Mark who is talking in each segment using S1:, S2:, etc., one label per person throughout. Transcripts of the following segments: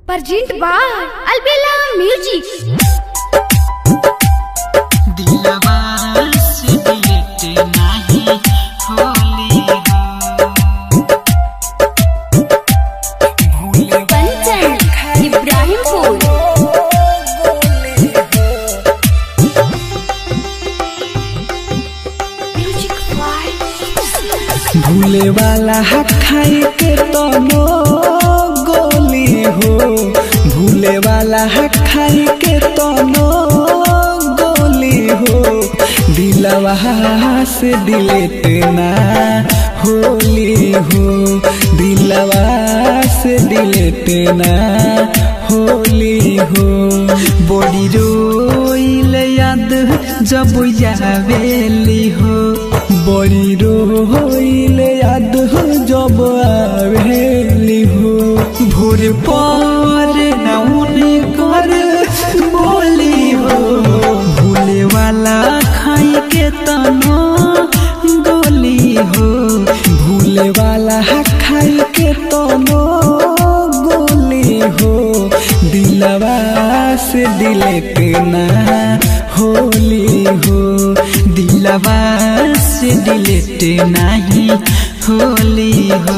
S1: Present by Albella Music.
S2: भूले वाला खाई के तनो गोली हो, भूले वाला खाई के तनो गोली हो, दिलवा से डिलीट ना होली हो, दिलवा से डिलीट ना होली हो। बड़ी रोइल याद जब आवेली हो, बड़ी रोइल याद जब आवेली हो। भोर पर नौन कर बोली हो, भूले वाला खाई के तनो गोली हो, भूले वाला खाई के तनो गोली हो, दिलवा से डिलीट ना होली हो, दिलवा से डिलीट नहीं होली हो।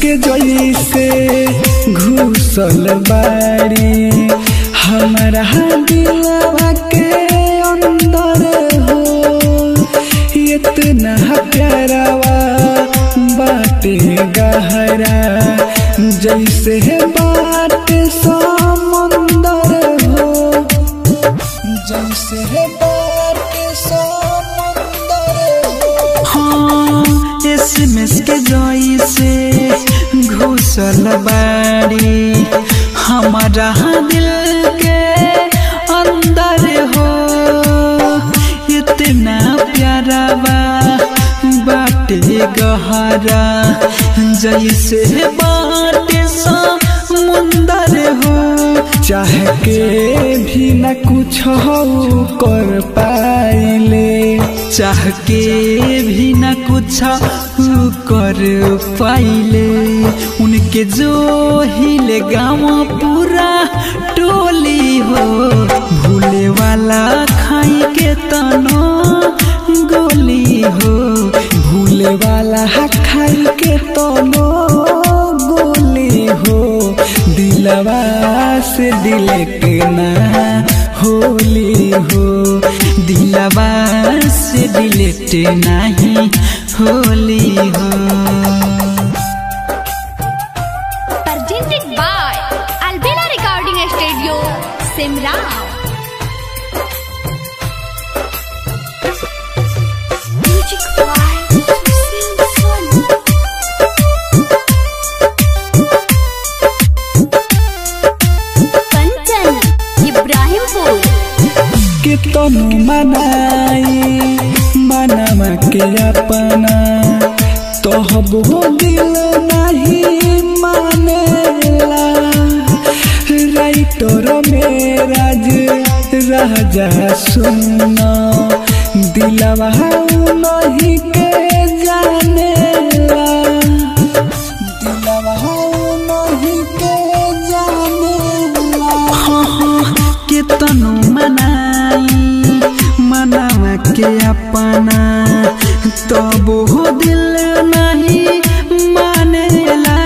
S2: के जैसे घुसल बाड़ी हमारा दिलवा के अंदर हो, इतना प्यारावा बाटे गहरा जैसे बाटे समंदर हो, जैसे बाटे समंदर हो। हाँ एसएमएस के जैसे घुसल बाड़ी हमारा दिल के अंदर हो, इतना प्यारा बाटे गहरा जैसे बाटे समुंदर हो। चाह के भी न कुछ हो कर पाइले, चाह के भी न कुछ कर पाइले, उनके जो हिले गाँव पूरा टोली हो, भूले वाला खाई के तनो गोली हो, भूले वाला खाई के तनो गोली हो, दिलवा से डिलीट ना होली हो, दिलवा से डिलीट नहीं होली हो।
S1: Presented by Albella Recording Studio, Simra. Music by Kanchan, Ibrahimpur.
S2: कितनु मनाई मनवा के अपना तोहब हो दिल नहीं मानेला, राइटर मेराज राजा सुना दिलवा नहीं के जानेला, दिलवा नहीं के जानेला। हाँ हाँ कितनु मनावा के अपना तब हो दिल नहीं मानेला,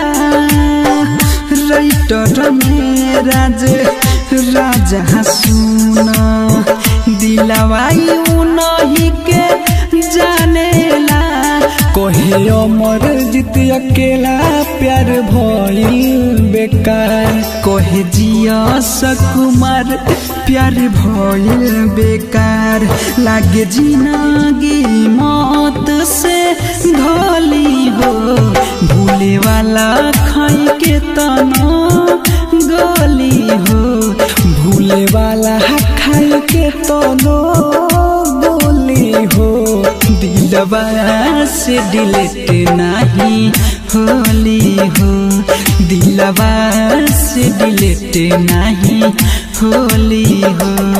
S2: राइटर मेराज राजा सुना दिलवा नहीं के जानेला। कहे अमर जीत अकेला प्यार भइल बेकार, कहे जिया सकुमार प्यार भइल बेकार, लागे जिंदगी मौत से धोली हो, भूले वाला खाई के तनो गोली हो, भूले वाला खाई के तनो गोली दिलवा से डिलीट नहीं होली हो, दिलवा से डिलीट नहीं होली हो।